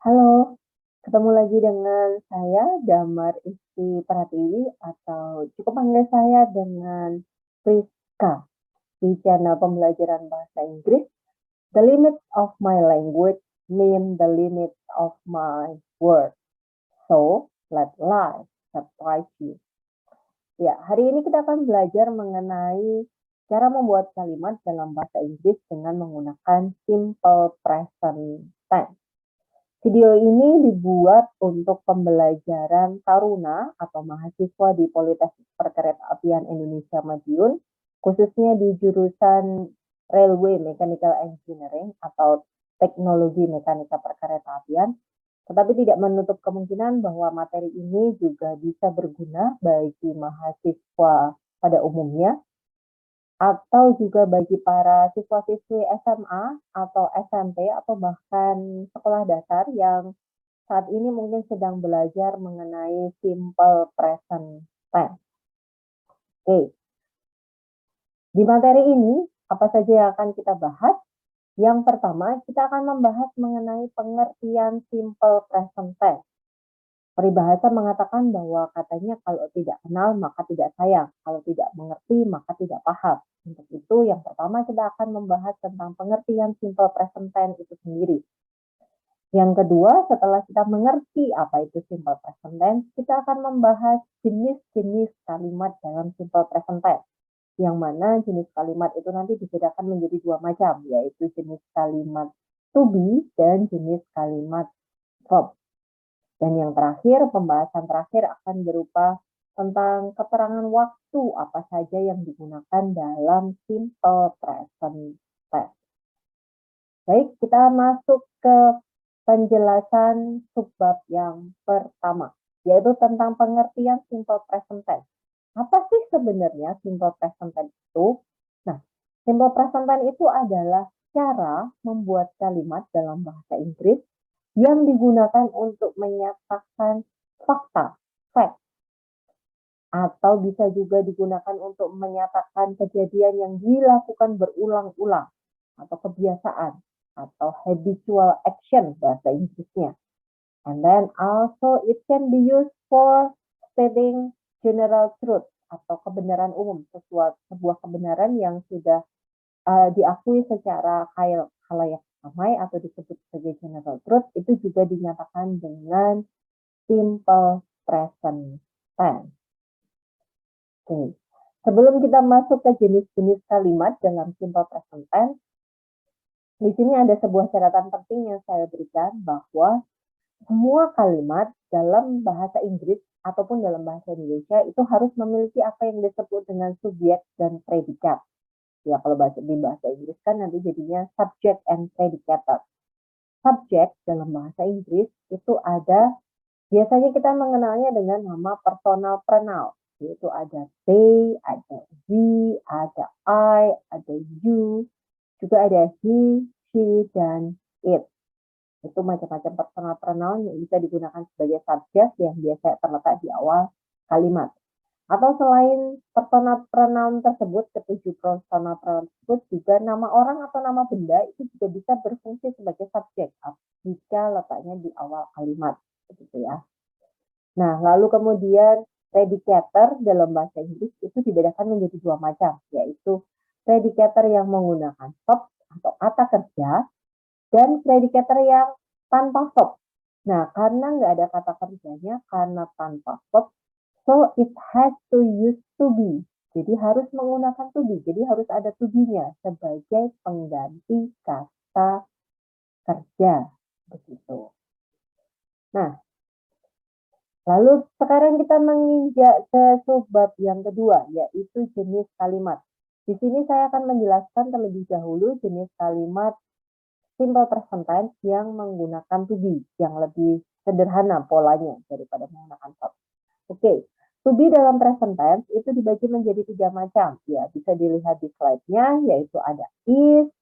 Halo, ketemu lagi dengan saya Damar Isti Pratiwi atau cukup panggil saya dengan Priska di channel pembelajaran bahasa Inggris. The limits of my language mean the limits of my words. So, let life surprise you. Ya, hari ini kita akan belajar mengenai cara membuat kalimat dalam bahasa Inggris dengan menggunakan simple present tense. Video ini dibuat untuk pembelajaran taruna atau mahasiswa di Politeknik Perkeretaapian Indonesia Madiun, khususnya di jurusan Railway Mechanical Engineering atau Teknologi Mekanika Perkeretaapian, tetapi tidak menutup kemungkinan bahwa materi ini juga bisa berguna bagi mahasiswa pada umumnya atau juga bagi para siswa-siswi SMA atau SMP atau bahkan sekolah dasar yang saat ini mungkin sedang belajar mengenai simple present tense. Oke. Di materi ini, apa saja yang akan kita bahas? Yang pertama, kita akan membahas mengenai pengertian simple present tense. Peribahasa mengatakan bahwa katanya kalau tidak kenal maka tidak sayang, kalau tidak mengerti maka tidak paham. Untuk itu yang pertama kita akan membahas tentang pengertian simple present tense itu sendiri. Yang kedua, setelah kita mengerti apa itu simple present tense, kita akan membahas jenis-jenis kalimat dalam simple present tense. Yang mana jenis kalimat itu nanti dibedakan menjadi dua macam, yaitu jenis kalimat to be dan jenis kalimat verb. Dan yang terakhir, pembahasan terakhir akan berupa tentang keterangan waktu apa saja yang digunakan dalam simple present tense. Baik, kita masuk ke penjelasan subbab yang pertama, yaitu tentang pengertian simple present tense. Apa sih sebenarnya simple present tense itu? Nah, simple present tense itu adalah cara membuat kalimat dalam bahasa Inggris yang digunakan untuk menyatakan fakta, fact, atau bisa juga digunakan untuk menyatakan kejadian yang dilakukan berulang-ulang, atau kebiasaan, atau habitual action bahasa Inggrisnya. And then also it can be used for stating general truth, atau kebenaran umum, sebuah kebenaran yang sudah diakui secara khalayak ramai atau disebut sebagai general truth, itu juga dinyatakan dengan simple present tense. Oke. Sebelum kita masuk ke jenis-jenis kalimat dalam simple present tense, di sini ada sebuah catatan penting yang saya berikan bahwa semua kalimat dalam bahasa Inggris ataupun dalam bahasa Indonesia itu harus memiliki apa yang disebut dengan subjek dan predikat. Ya, kalau di bahasa Inggris kan nanti jadinya subject and predicator. Subjek dalam bahasa Inggris itu ada, biasanya kita mengenalnya dengan nama personal pronoun, yaitu ada they, ada we, ada I, ada you, juga ada he, she, dan it. Itu macam-macam personal pronoun yang bisa digunakan sebagai subjek yang biasa terletak di awal kalimat. Atau selain personal pronoun tersebut, ketujuh personal pronoun tersebut juga nama orang atau nama benda itu juga bisa berfungsi sebagai subjek jika letaknya di awal kalimat, begitu ya. Nah, lalu kemudian predicator dalam bahasa Inggris itu dibedakan menjadi dua macam, yaitu predicator yang menggunakan verb atau kata kerja dan predicator yang tanpa verb. Nah, karena nggak ada kata kerjanya, karena tanpa verb, so it has to use to be. Jadi harus menggunakan to be. Jadi harus ada to be-nya sebagai pengganti kata kerja. Begitu. Nah, lalu sekarang kita menginjak ke subbab yang kedua, yaitu jenis kalimat. Di sini saya akan menjelaskan terlebih dahulu jenis kalimat simple present tense yang menggunakan to be, yang lebih sederhana polanya daripada menggunakan verb. Oke. To be dalam present tense itu dibagi menjadi tiga macam. Ya, bisa dilihat di slide-nya, yaitu ada is,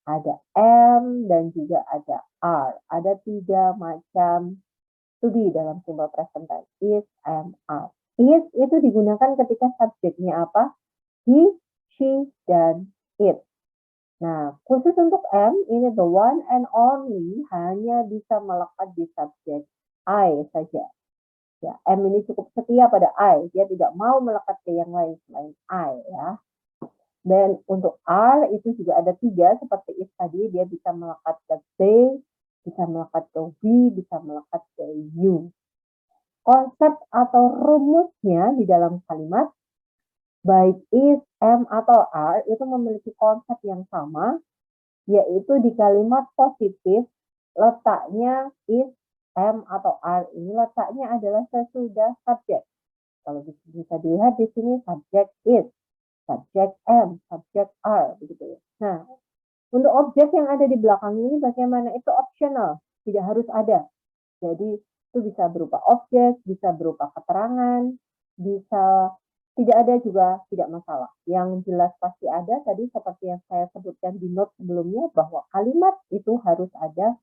ada am, dan juga ada are. Ada tiga macam to be dalam simple present tense. Is, am, are. Is itu digunakan ketika subjeknya apa? He, she, dan it. Nah, khusus untuk M, ini the one and only hanya bisa melekat di subjek I saja. Ya, M ini cukup setia pada I, dia tidak mau melekat ke yang lain selain I ya. Dan untuk R itu juga ada 3 seperti is tadi, dia bisa melekat ke they, bisa melekat ke we, bisa melekat ke you. Konsep atau rumusnya di dalam kalimat baik is, am, atau are itu memiliki konsep yang sama, yaitu di kalimat positif letaknya is, am, atau are ini letaknya adalah sesudah subjek. Kalau bisa dilihat di sini subjek is, subjek am, subjek are, begitu ya. Nah, untuk objek yang ada di belakang ini bagaimana? Itu optional, tidak harus ada. Jadi itu bisa berupa objek, bisa berupa keterangan, bisa tidak ada juga tidak masalah. Yang jelas pasti ada tadi seperti yang saya sebutkan di note sebelumnya bahwa kalimat itu harus ada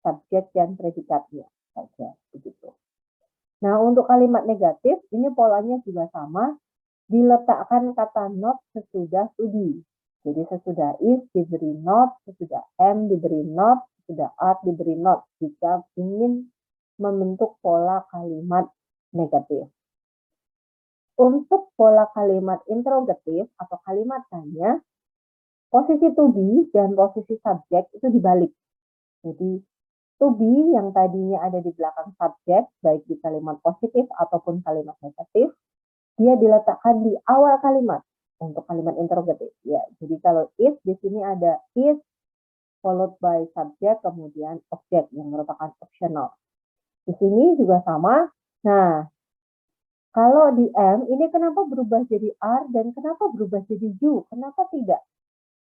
subjek dan predikatnya saja begitu. Nah, untuk kalimat negatif ini polanya juga sama, diletakkan kata not sesudah to be. Jadi sesudah is diberi not, sesudah am diberi not, sesudah are diberi not jika ingin membentuk pola kalimat negatif. Untuk pola kalimat interrogatif atau kalimat tanya, posisi to be dan posisi subjek itu dibalik. Jadi to be yang tadinya ada di belakang subjek, baik di kalimat positif ataupun kalimat negatif, dia diletakkan di awal kalimat untuk kalimat interrogatif. Ya, jadi kalau if di sini ada is followed by subject kemudian objek yang merupakan optional. Di sini juga sama. Nah, kalau di am ini kenapa berubah jadi are dan kenapa berubah jadi you? Kenapa tidak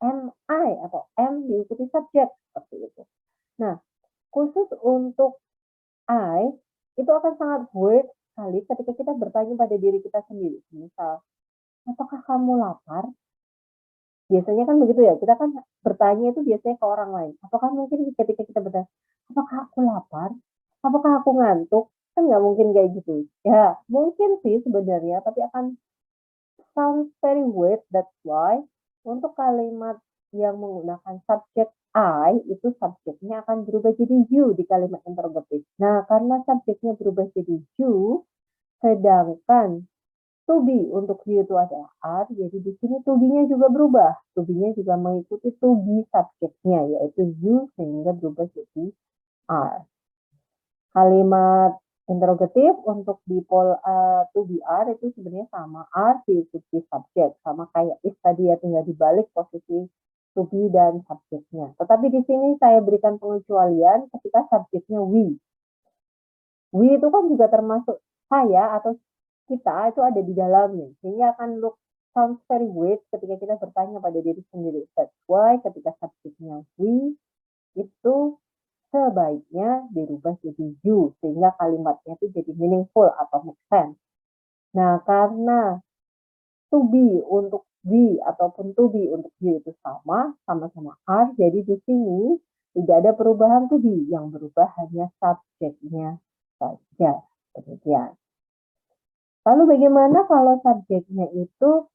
am I atau am diikuti subjek seperti itu? Nah, khusus untuk I itu akan sangat weird sekali ketika kita bertanya pada diri kita sendiri. Misal, apakah kamu lapar? Biasanya kan begitu ya, kita kan bertanya itu biasanya ke orang lain. Apakah mungkin ketika kita bertanya, apakah aku lapar? Apakah aku ngantuk? Kan nggak mungkin kayak gitu. Ya, mungkin sih sebenarnya, tapi akan sound very weird. That's why untuk kalimat yang menggunakan subjek I, itu subjeknya akan berubah jadi you di kalimat interrogatif. Nah, karena subjeknya berubah jadi you, sedangkan to be untuk you itu adalah are, jadi di sini to be-nya juga berubah. To be-nya juga mengikuti to be subjeknya, yaitu you, sehingga berubah jadi are. Kalimat interrogatif untuk di to be are itu sebenarnya sama, are diikuti subjek, sama kayak is tadi ya, tinggal dibalik posisi to be dan subjeknya. Tetapi di sini saya berikan pengecualian ketika subjeknya we. We itu kan juga termasuk saya atau kita itu ada di dalamnya, sehingga akan look sounds very weird ketika kita bertanya pada diri sendiri. That's why ketika subjeknya we itu sebaiknya dirubah jadi you, sehingga kalimatnya itu jadi meaningful atau make sense. Nah, karena to be untuk we ataupun to be untuk you itu sama-sama are, jadi di sini tidak ada perubahan to be, yang berubah hanya subjeknya saja. Demikian. Lalu bagaimana kalau subjeknya itu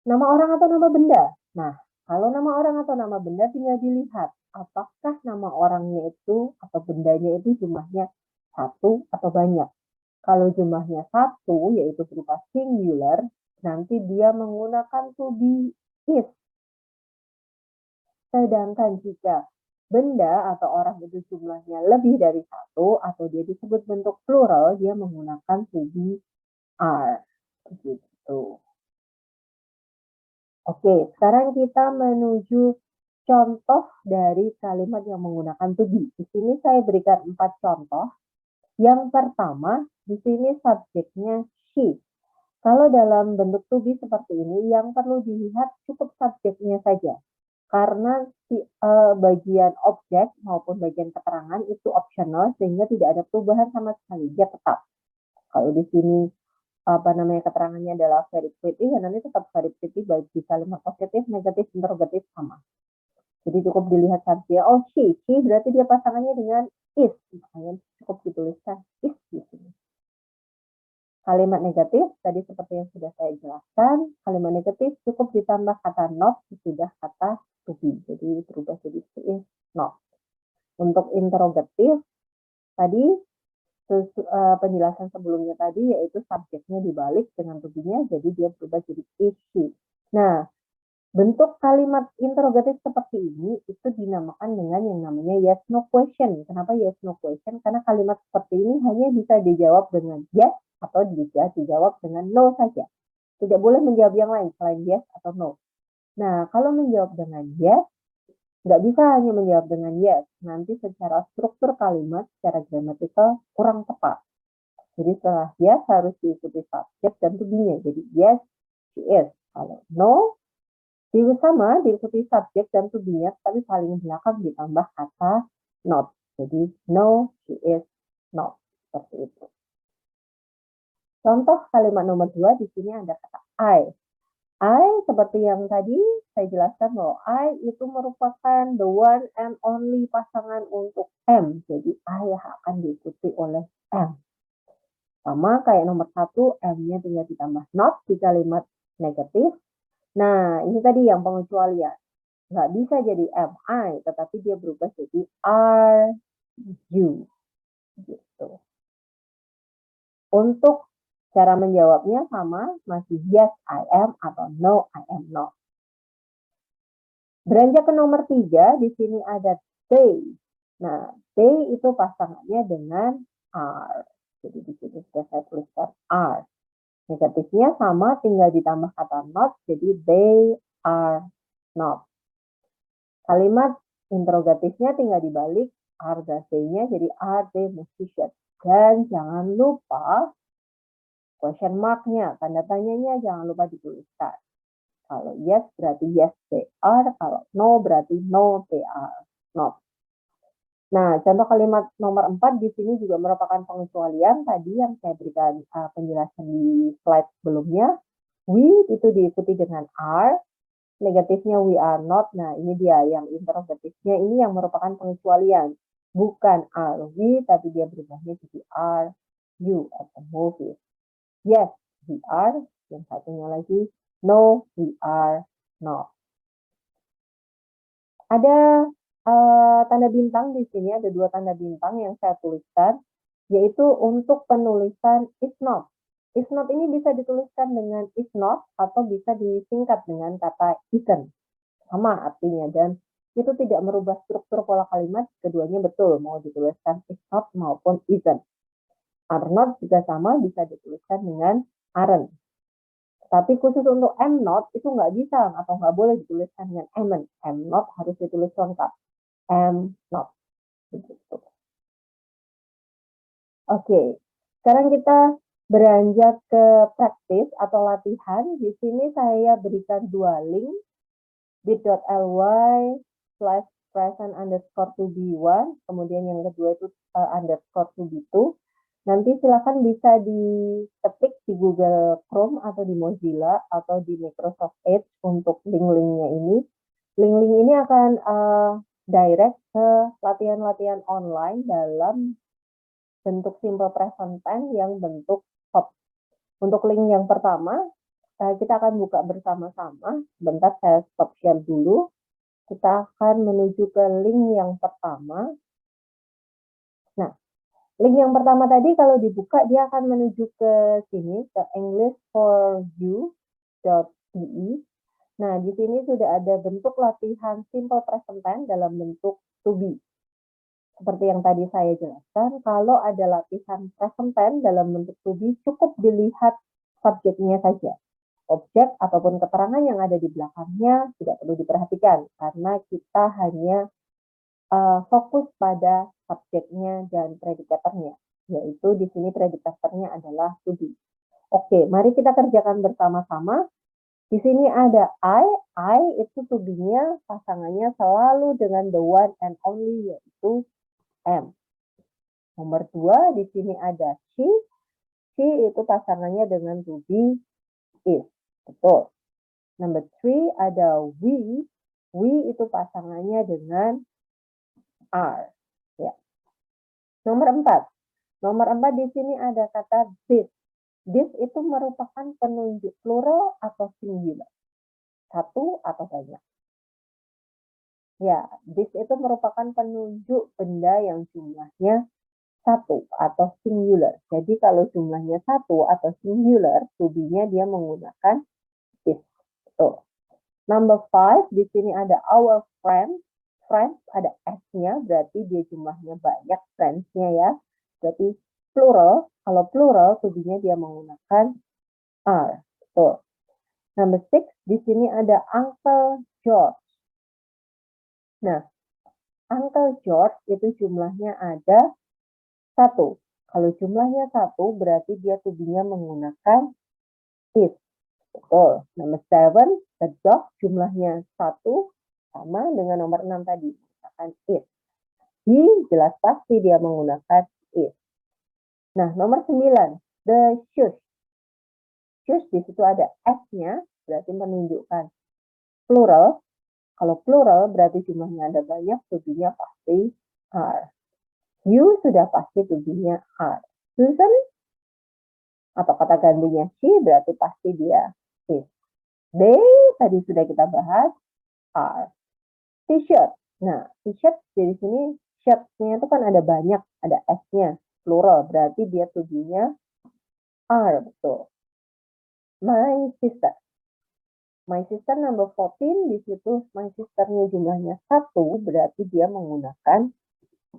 nama orang atau nama benda? Nah, kalau nama orang atau nama benda tinggal dilihat apakah nama orangnya itu atau bendanya itu jumlahnya satu atau banyak. Kalau jumlahnya satu, yaitu berupa singular, nanti dia menggunakan to be is. Sedangkan jika benda atau orang itu jumlahnya lebih dari satu atau dia disebut bentuk plural, dia menggunakan to be are. Begitu. Oke, sekarang kita menuju contoh dari kalimat yang menggunakan to be. Di sini saya berikan 4 contoh. Yang pertama, di sini subjeknya she. Kalau dalam bentuk to be seperti ini, yang perlu dilihat cukup subjeknya saja. Karena bagian objek maupun bagian keterangan itu optional, sehingga tidak ada perubahan sama sekali. Dia tetap. Kalau di sini keterangannya adalah very pretty, ya nanti tetap very pretty baik di kalimat positif, negatif, interrogatif sama. Jadi cukup dilihat saja, oh she berarti dia pasangannya dengan is, makanya cukup dituliskan is di sini. Kalimat negatif tadi seperti yang sudah saya jelaskan, kalimat negatif cukup ditambah kata not sesudah kata to be. Jadi berubah jadi she is not. Untuk interrogatif tadi penjelasan sebelumnya tadi yaitu subjeknya dibalik dengan to be-nya, jadi dia berubah jadi is she. Nah, bentuk kalimat interrogatif seperti ini itu dinamakan dengan yang namanya yes no question. Kenapa yes no question? Karena kalimat seperti ini hanya bisa dijawab dengan yes atau bisa dijawab dengan no saja. Tidak boleh menjawab yang lain selain yes atau no. Nah, kalau menjawab dengan yes, nggak bisa hanya menjawab dengan yes. Nanti secara struktur kalimat, secara gramatikal kurang tepat. Jadi setelah yes harus diikuti subjek dan to be-nya. Jadi yes, she is. Kalau no, sama diikuti subjek dan to be-nya, tapi paling belakang ditambah kata not. Jadi no, she is not. Seperti itu. Contoh kalimat nomor 2 di sini ada kata I. I seperti yang tadi saya jelaskan bahwa I itu merupakan the one and only pasangan untuk am. Jadi I akan diikuti oleh am. Sama kayak nomor 1, am-nya tinggal ditambah not di kalimat negatif. Nah, ini tadi yang pengecualian. Nggak bisa jadi am I, tetapi dia berubah jadi are you. Gitu. Untuk cara menjawabnya sama, masih yes I am atau no I am not. Beranjak ke nomor 3, di sini ada they. Nah, they itu pasangannya dengan are. Jadi di sini sudah saya tuliskan are. Negatifnya sama, tinggal ditambah kata not, jadi they are not. Kalimat interrogatifnya tinggal dibalik, are they-nya jadi are they musicians. Dan jangan lupa question mark-nya, tanda tanyanya jangan lupa dituliskan. Kalau yes berarti yes they are, kalau no berarti no they are not. Nah, contoh kalimat nomor 4 di sini juga merupakan pengecualian tadi yang saya berikan penjelasan di slide sebelumnya. We itu diikuti dengan are, negatifnya we are not. Nah, ini dia yang interrogatifnya ini yang merupakan pengecualian. Bukan are we, tapi dia berubahnya jadi are you atau movies. Yes, we are. Yang satunya lagi, no, we are not. Ada tanda bintang di sini, ada 2 tanda bintang yang saya tuliskan, yaitu untuk penulisan is not. Is not ini bisa dituliskan dengan is not atau bisa disingkat dengan kata isn't. Sama artinya dan itu tidak merubah struktur pola kalimat, keduanya betul, mau dituliskan is not maupun isn't. Are not juga sama, bisa dituliskan dengan aren't. Tapi khusus untuk am not itu nggak bisa atau nggak boleh dituliskan dengan amn't. Am not harus ditulis lengkap. Am not. Begitu. Oke, sekarang kita beranjak ke praktis atau latihan. Di sini saya berikan 2 link, bit.ly/present_to-be1, kemudian yang kedua itu _to-be2. Nanti silakan bisa diketik di Google Chrome atau di Mozilla atau di Microsoft Edge untuk link-linknya ini. Link-link ini akan direct ke latihan-latihan online dalam bentuk simple present tense yang bentuk verb. Untuk link yang pertama, kita akan buka bersama-sama. Sebentar saya stop share dulu. Kita akan menuju ke link yang pertama. Nah, link yang pertama tadi kalau dibuka dia akan menuju ke sini, ke englishforyou.de. Nah, di sini sudah ada bentuk latihan simple present tense dalam bentuk to be. Seperti yang tadi saya jelaskan, kalau ada latihan present tense dalam bentuk to be, cukup dilihat subjeknya saja. Objek ataupun keterangan yang ada di belakangnya tidak perlu diperhatikan, karena kita hanya fokus pada subjeknya dan predikatornya, yaitu di sini predikatornya adalah to be. Oke, mari kita kerjakan bersama-sama. Di sini ada I itu to be-nya pasangannya selalu dengan the one and only, yaitu am. Nomor 2, di sini ada she itu pasangannya dengan to be is. Betul. Nomor 3 ada we itu pasangannya dengan are. Ya. Nomor 4 di sini ada kata this. This itu merupakan penunjuk plural atau singular. Satu atau banyak. Ya, this itu merupakan penunjuk benda yang jumlahnya satu atau singular. Jadi kalau jumlahnya satu atau singular, to be-nya dia menggunakan is. Tuh. Number 5, di sini ada our friends. Friends ada S-nya, berarti dia jumlahnya banyak friends-nya ya. Berarti plural. Kalau plural, to be-nya dia menggunakan are. Tuh. Number 6, di sini ada Uncle George. Nah, Uncle George itu jumlahnya ada satu. Kalau jumlahnya satu, berarti dia to be-nya menggunakan is. Betul. Nomor 7, the dog jumlahnya satu, sama dengan nomor 6 tadi, menggunakan is. He jelas pasti dia menggunakan is. Nah, nomor 9, the shoes. Shoes di situ ada s-nya, berarti menunjukkan plural. Kalau plural berarti jumlahnya ada banyak, to be-nya pasti are. You sudah pasti to be-nya are. Susan atau kata gantinya she berarti pasti dia is. They tadi sudah kita bahas are. T-shirt. Nah, t-shirt di sini shirt-nya itu kan ada banyak, ada s-nya, plural, berarti dia to be-nya are, betul. My sister. My sister number 14, di situ my sister-nya jumlahnya satu, berarti dia menggunakan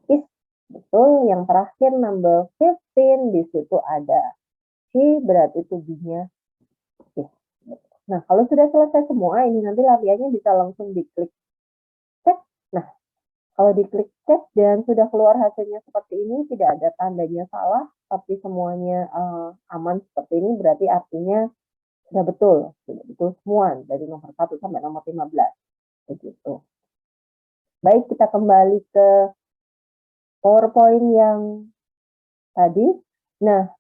is. Betul. Yang terakhir number 15, di situ ada she, berarti to be-nya is. Nah, kalau sudah selesai semua, ini nanti latihannya bisa langsung diklik cek. Nah, kalau diklik cek dan sudah keluar hasilnya seperti ini, tidak ada tandanya salah, tapi semuanya aman seperti ini, berarti artinya sudah betul semua dari nomor 1 sampai nomor 15. Begitu. Baik, kita kembali ke PowerPoint yang tadi. Nah,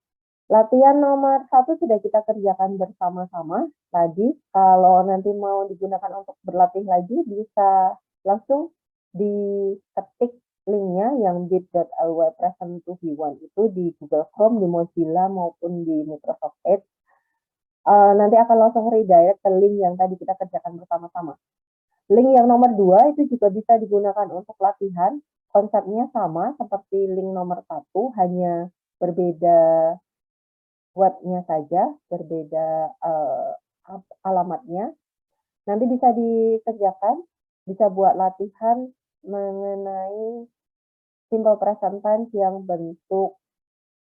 latihan nomor 1 sudah kita kerjakan bersama-sama tadi. Kalau nanti mau digunakan untuk berlatih lagi, bisa langsung diketik linknya yang bit.ly present to v1 itu di Google Chrome, di Mozilla maupun di Microsoft Edge. Nanti akan langsung redirect ke link yang tadi kita kerjakan bersama-sama. Link yang nomor 2 itu juga bisa digunakan untuk latihan. Konsepnya sama seperti link nomor 1, hanya berbeda webnya saja, berbeda alamatnya. Nanti bisa dikerjakan, bisa buat latihan mengenai simple present tense yang bentuk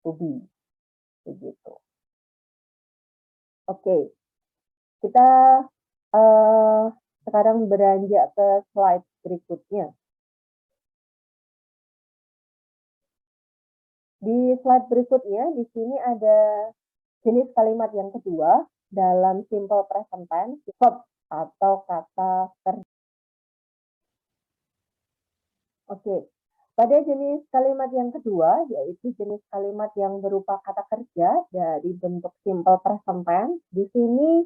to be. Begitu. Oke, kita sekarang beranjak ke slide berikutnya. Di slide berikutnya, di sini ada jenis kalimat yang kedua dalam simple present tense, verb atau kata kerja. Oke, pada jenis kalimat yang kedua, yaitu jenis kalimat yang berupa kata kerja dari bentuk simple present tense, di sini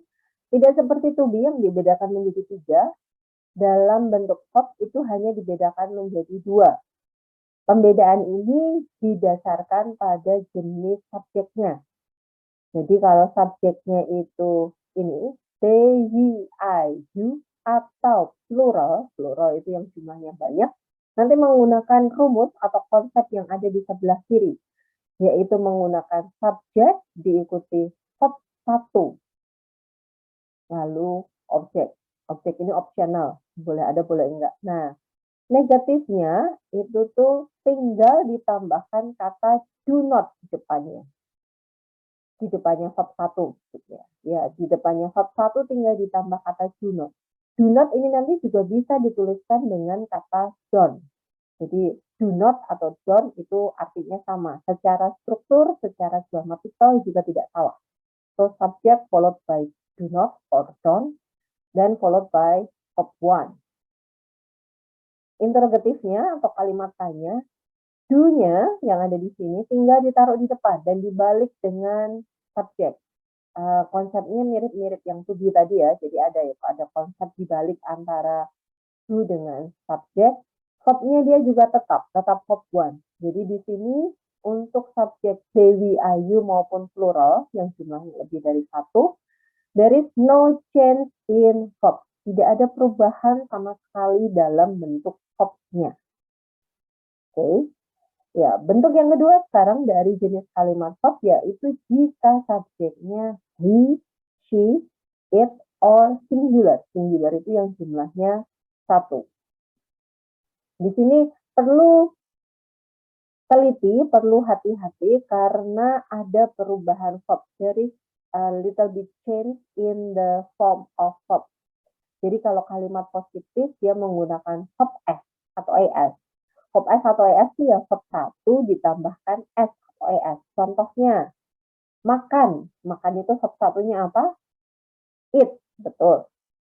tidak seperti to be yang dibedakan menjadi 3, dalam bentuk verb itu hanya dibedakan menjadi 2. Pembedaan ini didasarkan pada jenis subjeknya. Jadi kalau subjeknya itu ini, they, we, I, you, atau plural, plural itu yang jumlahnya banyak, nanti menggunakan rumus atau konsep yang ada di sebelah kiri, yaitu menggunakan subjek diikuti verb 1, lalu objek. Objek ini opsional, boleh ada, boleh enggak. Nah, negatifnya itu tuh tinggal ditambahkan kata do not di depannya. Di depannya verb 1. Ya, di depannya verb 1 tinggal ditambah kata do not. Do not ini nanti juga bisa dituliskan dengan kata don't. Jadi do not atau don't itu artinya sama. Secara struktur, secara gramatikal juga tidak salah. So, subject followed by do not or don't, then followed by verb 1. Interrogatifnya atau kalimat tanya, do-nya yang ada di sini tinggal ditaruh di depan dan dibalik dengan subjek. Konsepnya mirip-mirip yang to be tadi ya, jadi ada konsep dibalik antara do dengan subjek. Verb-nya dia juga tetap verb 1. Jadi di sini untuk subjek they, we, I, you maupun plural yang jumlahnya lebih dari 1, there is no change in verb. Tidak ada perubahan sama sekali dalam bentuk verb-nya. Oke. Ya, bentuk yang kedua sekarang dari jenis kalimat verb yaitu jika subjeknya he, she, it, or singular. Singular itu yang jumlahnya satu. Di sini perlu teliti, perlu hati-hati karena ada perubahan verb. There is a little bit change in the form of verb. Jadi kalau kalimat positif dia menggunakan verb S atau ES. Verb S atau ES itu ya verb 1 ditambahkan S atau ES. Contohnya, makan. Makan itu verb satunya apa? Eat. Betul.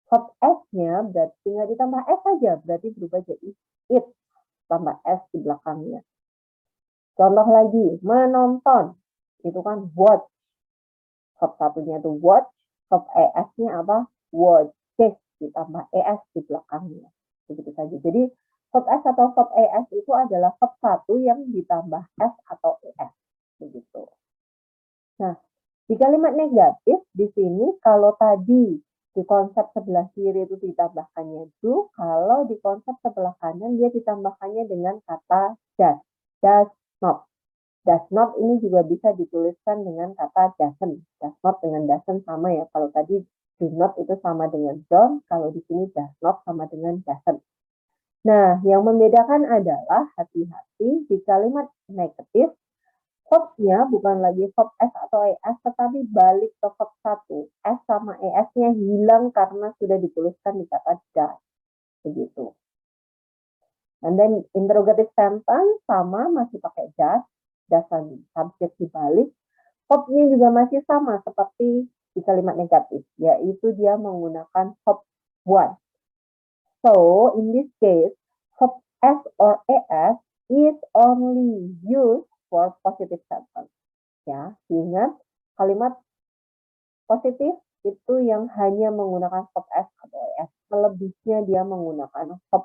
Verb S-nya berarti tinggal ditambah S saja. Berarti berubah jadi eat. Tambah S di belakangnya. Contoh lagi, menonton. Itu kan watch. Verb satunya itu watch. Verb ES-nya apa? Watches. Ditambah ES di belakangnya. Begitu saja. Jadi, verb S atau verb ES itu adalah verb 1 yang ditambah S atau ES. Begitu. Nah, di kalimat negatif, di sini kalau tadi di konsep sebelah kiri itu ditambahkannya do, kalau di konsep sebelah kanan dia ditambahkannya dengan kata does not. Does not ini juga bisa dituliskan dengan kata doesn't. Does not dengan doesn't sama ya. Kalau tadi do not itu sama dengan don't, kalau di sini does not sama dengan doesn't. Nah, yang membedakan adalah hati-hati di kalimat negatif, verb-nya bukan lagi verb S atau ES, tetapi balik ke verb 1. S sama ES-nya hilang karena sudah dituliskan di kata does. Begitu. And then interrogative sentence sama, masih pakai does subjek dibalik. Verb-nya juga masih sama seperti di kalimat negatif, yaitu dia menggunakan verb one. So, in this case, verb S or ES is only used for positive sentence. Ya, ingat kalimat positif itu yang hanya menggunakan verb S atau ES. Selebihnya dia menggunakan verb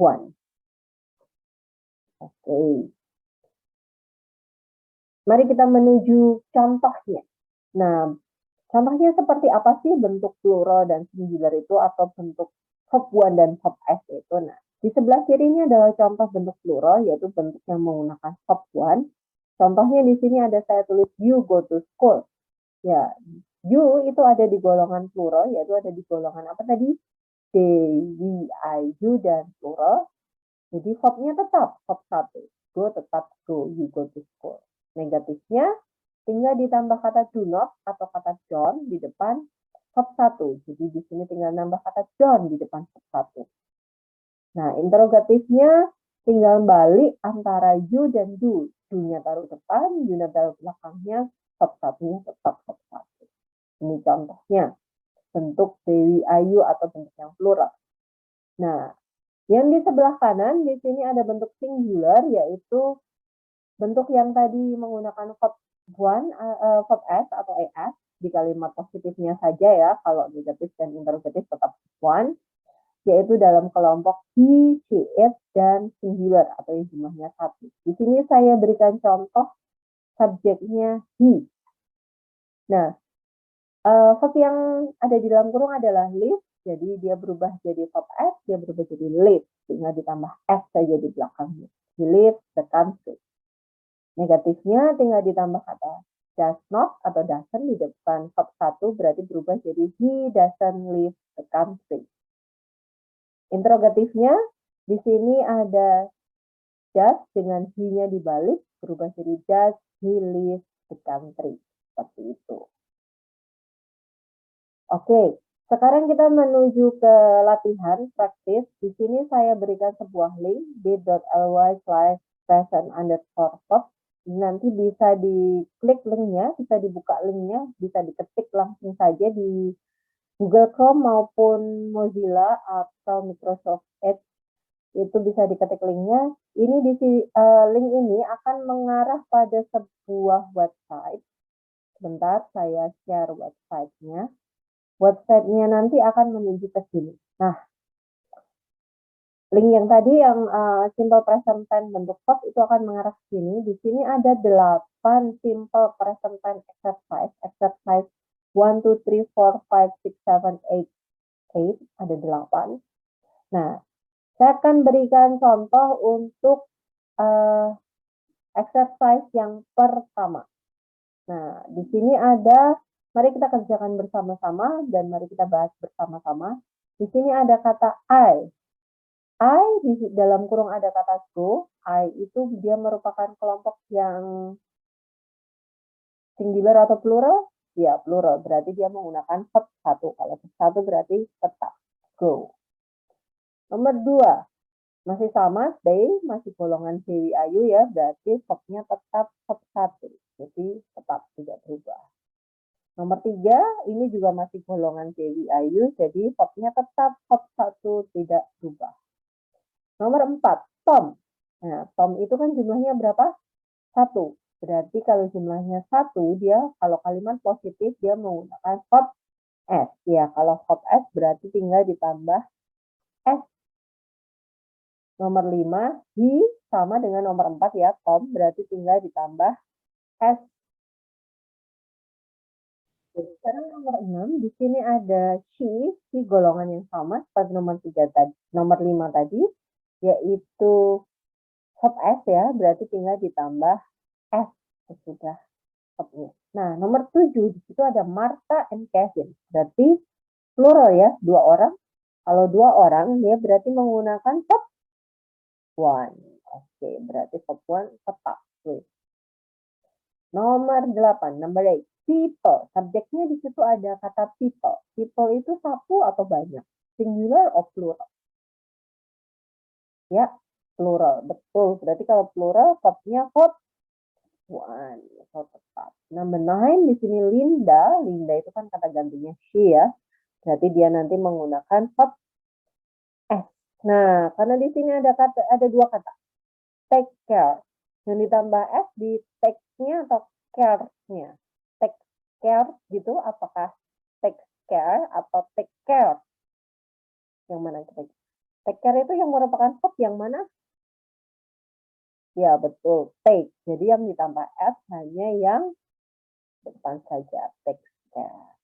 one. Oke. Mari kita menuju contohnya. Nah, contohnya seperti apa sih bentuk plural dan singular itu atau bentuk verb one dan verb S itu? Nah, di sebelah kiri ini adalah contoh bentuk plural, yaitu bentuk yang menggunakan verb one. Contohnya di sini ada saya tulis you go to school. Ya, you itu ada di golongan plural, yaitu ada di golongan apa tadi? They, we, I, you, dan plural. Jadi verbnya tetap verb 1. Go tetap go, you go to school. Negatifnya tinggal ditambah kata do not atau kata don't di depan verb 1. Jadi di sini tinggal nambah kata don't di depan verb 1. Nah, interrogatifnya tinggal balik antara you dan do. Do-nya taruh depan, you-nya taruh belakangnya, verb 1-nya tetap verb 1. Ini contohnya bentuk Dewi Ayu atau bentuk yang plural. Nah, yang di sebelah kanan di sini ada bentuk singular, yaitu bentuk yang tadi menggunakan verb one, verb S atau ES di kalimat positifnya saja ya. Kalau negatif dan interrogatif tetap one, yaitu dalam kelompok he, she, it, dan singular atau yang jumlahnya satu. Di sini saya berikan contoh subjeknya he. Nah, verb yang ada di dalam kurung adalah live, jadi dia berubah jadi verb S, dia berubah jadi live, tinggal ditambah S saja di belakangnya. He lives the country. Negatifnya tinggal ditambah kata does not atau doesn't di depan verb 1, berarti berubah jadi he doesn't leave the country. Interrogatifnya di sini ada does dengan he-nya dibalik, berubah jadi does he leave the country. Seperti itu. Oke, sekarang kita menuju ke latihan praktis. Di sini saya berikan sebuah link bit.ly/present_verb. Nanti bisa diklik linknya, bisa dibuka linknya, bisa diketik langsung saja di Google Chrome maupun Mozilla atau Microsoft Edge. Itu bisa diketik linknya. Ini di link ini akan mengarah pada sebuah website. Sebentar, saya share websitenya. Websitenya nanti akan menuju ke sini. Nah, link yang tadi yang simple present tense bentuk verb itu akan mengarah ke sini. Di sini ada 8 simple present tense exercise. Exercise 1, 2, 3, 4, 5, 6, 7, 8. 8, ada 8. Nah, saya akan berikan contoh untuk exercise yang pertama. Nah, di sini ada, mari kita kerjakan bersama-sama dan mari kita bahas bersama-sama. Di sini ada kata I. I di dalam kurung ada kata go. I itu dia merupakan kelompok yang singular atau plural? Ya, plural. Berarti dia menggunakan verb 1. Kalau verb 1 berarti tetap go. Nomor 2, masih sama, stay, masih golongan CWIU ya, berarti verbnya tetap verb 1. Jadi tetap tidak berubah. Nomor 3, ini juga masih golongan CWIU, jadi verbnya tetap verb 1 tidak berubah. Nomor 4, Tom. Nah, Tom itu kan jumlahnya berapa? 1. Berarti kalau jumlahnya 1, dia kalau kalimat positif dia menggunakan verb S. Ya, kalau verb S berarti tinggal ditambah S. Nomor 5, he sama dengan nomor 4 ya, Tom berarti tinggal ditambah S. Sekarang nomor 6, di sini ada she golongan yang sama seperti nomor 3 tadi, nomor 5 tadi, yaitu verb S ya, berarti tinggal ditambah S sudah verbnya. Nah, nomor 7 di situ ada Martha and Kevin. Berarti plural ya, 2 orang. Kalau 2 orang dia berarti menggunakan verb one. Oke, berarti verb one tetap. Nomor 8, number 8, people. Subjeknya di situ ada kata people. People itu satu atau banyak? Singular atau plural? Ya, plural. Betul. Berarti kalau plural, verbnya verb one. So, tetap. Number 9, di sini Linda. Linda itu kan kata gantinya she ya. Berarti dia nanti menggunakan verb S. Nah, karena di sini ada 2 kata. Take care. Yang ditambah S di take-nya atau care-nya? Take care gitu, apakah take care atau take care? Yang mana kita? Take care itu yang merupakan verb yang mana? Ya, betul. Take. Jadi yang ditambah S hanya yang depan saja. Take care.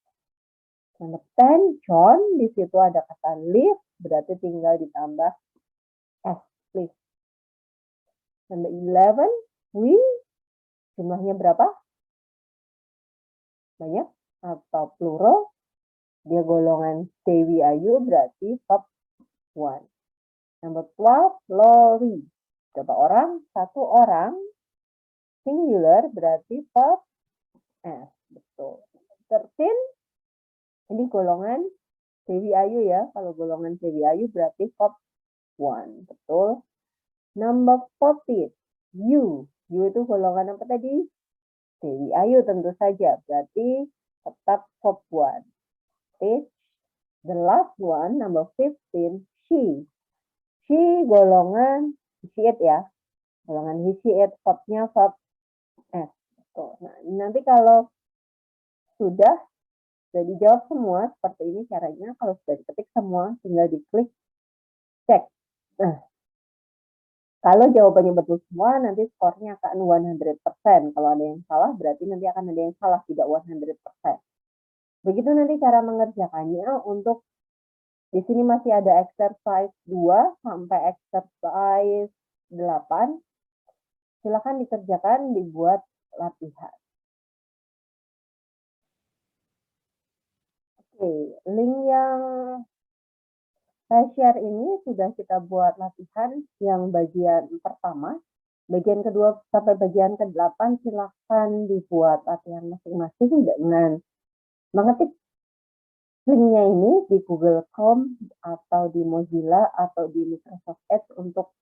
Nomor 10, John. Di situ ada kata live. Berarti tinggal ditambah S. Live. Nomor 11, we. Jumlahnya berapa? Banyak atau plural? Dia golongan CWIU berarti verb one. Number 12, Lori. Berapa orang? 1 orang. Singular berarti verb S. Betul. 13, ini golongan CWIU ya. Kalau golongan CWIU berarti verb one. Betul. Number 14, you. You itu golongan apa tadi? CWIU tentu saja. Berarti tetap verb one. The last one, number 15, she. She golongan she it ya. Golongan he, she, it, verbnya verb S. Nah, nanti kalau sudah dijawab semua seperti ini caranya. Kalau sudah diketik semua, tinggal diklik cek. Nah, kalau jawabannya betul semua, nanti skornya akan 100%. Kalau ada yang salah, berarti nanti akan ada yang salah, tidak 100%. Begitu nanti cara mengerjakannya. Untuk di sini masih ada exercise 2 sampai exercise 8. Silakan dikerjakan, dibuat latihan. Oke, link yang saya share ini sudah kita buat latihan yang bagian pertama. Bagian kedua sampai bagian ke-8 silakan dibuat latihan masing-masing dengan mengetik linknya ini di Google Chrome atau di Mozilla atau di Microsoft Edge untuk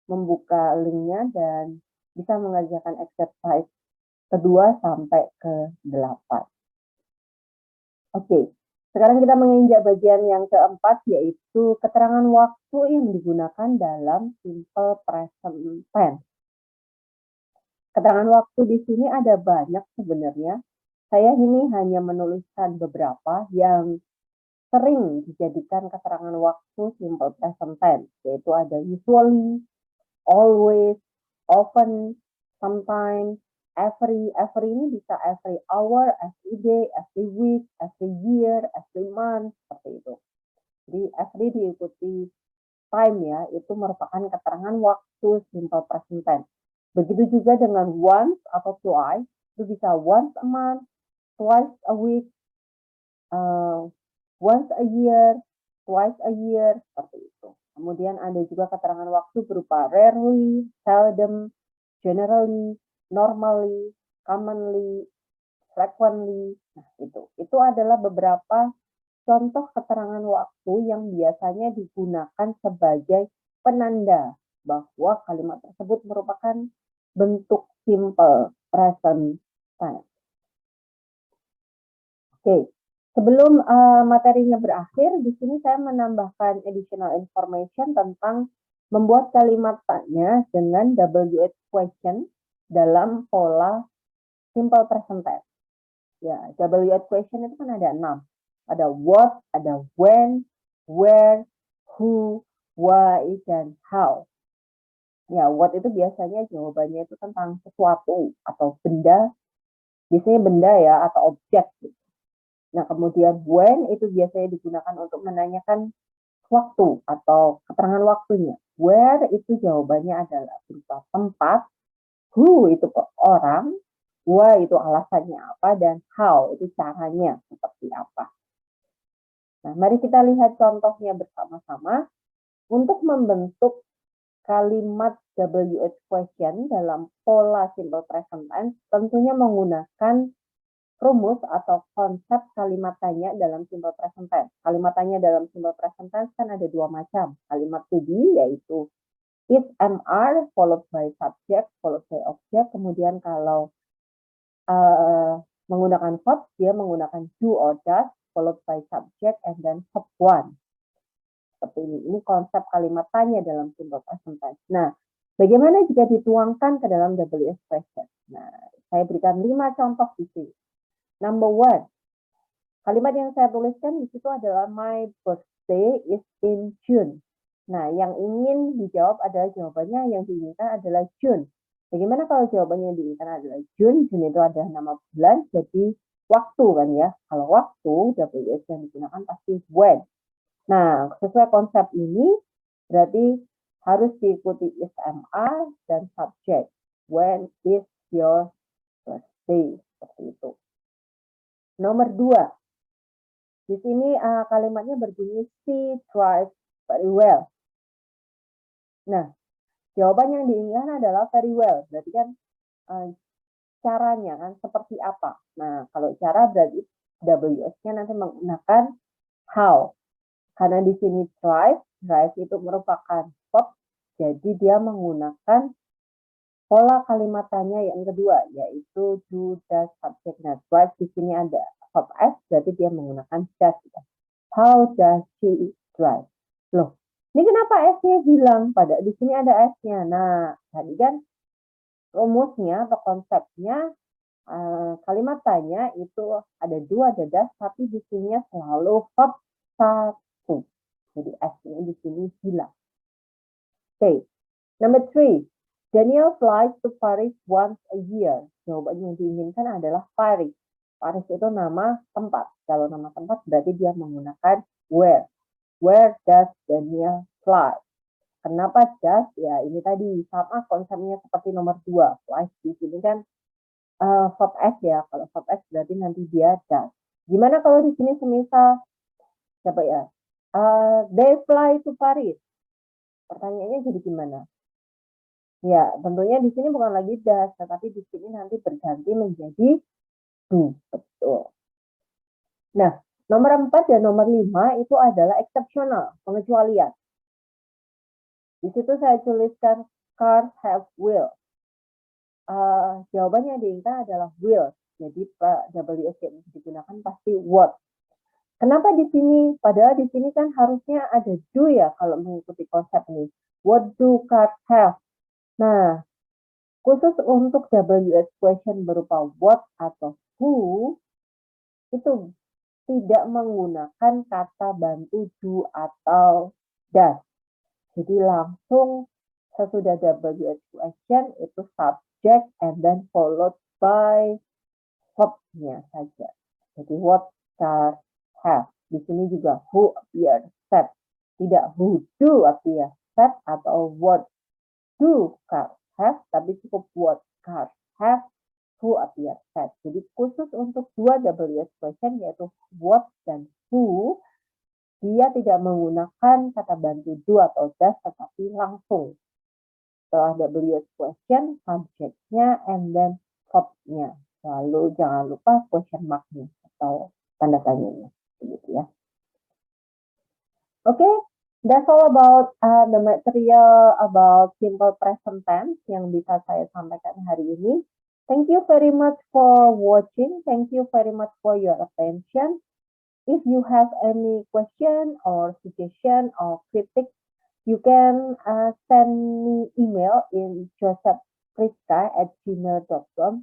membuka linknya dan bisa mengerjakan exercise kedua sampai ke-8. Oke, sekarang kita menginjak bagian yang keempat, yaitu keterangan waktu yang digunakan dalam simple present tense. Keterangan waktu di sini ada banyak sebenarnya. Saya ini hanya menuliskan beberapa yang sering dijadikan keterangan waktu simple present tense, yaitu ada usually, always, often, sometimes, every ini bisa every hour, every day, every week, every year, every month, seperti itu. Jadi every diikuti time ya, itu merupakan keterangan waktu simple present tense. Begitu juga dengan once atau twice, itu bisa once a month, twice a week, once a year, twice a year, seperti itu. Kemudian ada juga keterangan waktu berupa rarely, seldom, generally, normally, commonly, frequently. Nah, itu adalah beberapa contoh keterangan waktu yang biasanya digunakan sebagai penanda bahwa kalimat tersebut merupakan bentuk simple present tense. Oke, sebelum materinya berakhir, di sini saya menambahkan additional information tentang membuat kalimat tanya dengan WH question dalam pola simple present tense. Ya, WH question itu kan ada 6. Ada what, ada when, where, who, why, dan how. Ya, what itu biasanya jawabannya itu tentang sesuatu atau benda, biasanya benda ya, atau objek. Nah, kemudian when itu biasanya digunakan untuk menanyakan waktu atau keterangan waktunya. Where itu jawabannya adalah berupa tempat, who itu orang, why itu alasannya apa, dan how itu caranya seperti apa. Nah, mari kita lihat contohnya bersama-sama. Untuk membentuk kalimat WH question dalam pola simple present tense, tentunya menggunakan rumus atau konsep kalimat tanya dalam simple present tense. Kalimat tanya dalam simple present tense kan ada dua macam. Kalimat to be yaitu is, am, are, followed by subject, followed by object. Kemudian kalau menggunakan verb, dia menggunakan do or does, followed by subject, and then verb one. Seperti ini. Ini konsep kalimat tanya dalam simple present tense. Nah, bagaimana jika dituangkan ke dalam WH question? Nah, saya berikan 5 contoh di sini. Number 1, kalimat yang saya tuliskan di situ adalah my birthday is in June. Nah, yang ingin dijawab adalah jawabannya yang diinginkan adalah June. Bagaimana kalau jawabannya yang diinginkan adalah June? June itu adalah nama bulan, jadi waktu kan ya. Kalau waktu, WH yang digunakan pasti when. Nah, sesuai konsep ini, berarti harus diikuti is, am, are, dan subject. When is your birthday? Seperti itu. Nomor 2, di sini kalimatnya berbunyi she drives very well. Nah, jawaban yang diinginkan adalah very well. Berarti kan caranya kan seperti apa. Nah, kalau cara berarti WH-nya nanti menggunakan how. Karena di sini drive itu merupakan verb, jadi dia menggunakan pola kalimat tanya yang kedua, yaitu do, does, subject. Nah, drive di sini ada verb S, berarti dia menggunakan does. How does she drive? Loh, ini kenapa S-nya hilang? Pada di sini ada S-nya. Nah, tadi kan rumusnya atau konsepnya kalimat tanya itu ada do, ada does, tapi di sini selalu verb 1. Jadi S-nya di sini hilang. Oke. Number 3. Daniel flies to Paris once a year. Jawaban yang diinginkan adalah Paris. Paris itu nama tempat. Kalau nama tempat berarti dia menggunakan where. Where does Daniel fly? Kenapa does? Ya ini tadi sama konsepnya seperti nomor 2. Fly di sini kan verb S ya. Kalau verb S berarti nanti dia does. Gimana kalau di sini semisal siapa ya? They fly to Paris. Pertanyaannya jadi gimana? Ya, tentunya di sini bukan lagi does, tetapi di sini nanti berganti menjadi do. Betul. Nah, nomor 4 dan nomor 5 itu adalah exceptional, pengecualian. Di situ saya tuliskan cars have wheels. Jawabannya yang diinginkan adalah wheels. Jadi WH yang digunakan pasti what. Kenapa di sini? Padahal di sini kan harusnya ada do ya kalau mengikuti konsep ini. What do cars have? Nah, khusus untuk WH question berupa what atau who, itu tidak menggunakan kata bantu do atau does. Jadi langsung sesudah WH question itu subject and then followed by verb-nya saja. Jadi what cars have. Di sini juga who appears said. Tidak who do appear said atau what do cars have, tapi cukup what cars have, who appear said. Jadi khusus untuk dua WH question yaitu what dan who, dia tidak menggunakan kata bantu do atau does, tetapi langsung setelah WH question, subjeknya, and then verb-nya. Lalu jangan lupa question mark-nya atau tanda tanya-nya. Begitu ya. Oke, that's all about the material about simple present tense yang bisa saya sampaikan hari ini. Thank you very much for watching. Thank you very much for your attention. If you have any question or suggestion or critique, you can send me email in josephpriska@gmail.com.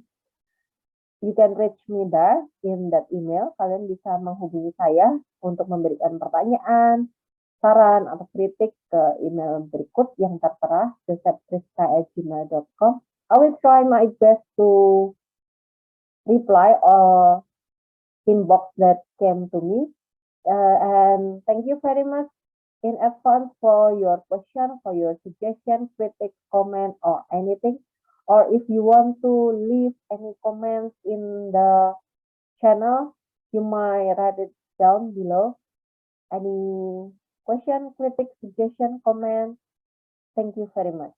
You can reach me there in that email. Kalian bisa menghubungi saya untuk memberikan pertanyaan, saran, atau kritik ke email berikut yang tertera, josephpriska@gmail.com. I will try my best to reply or inbox that came to me. And thank you very much in advance for your question, for your suggestion, critic, comment, or anything. Or if you want to leave any comments in the channel, you might write it down below. Any question, critic, suggestion, comment. Thank you very much.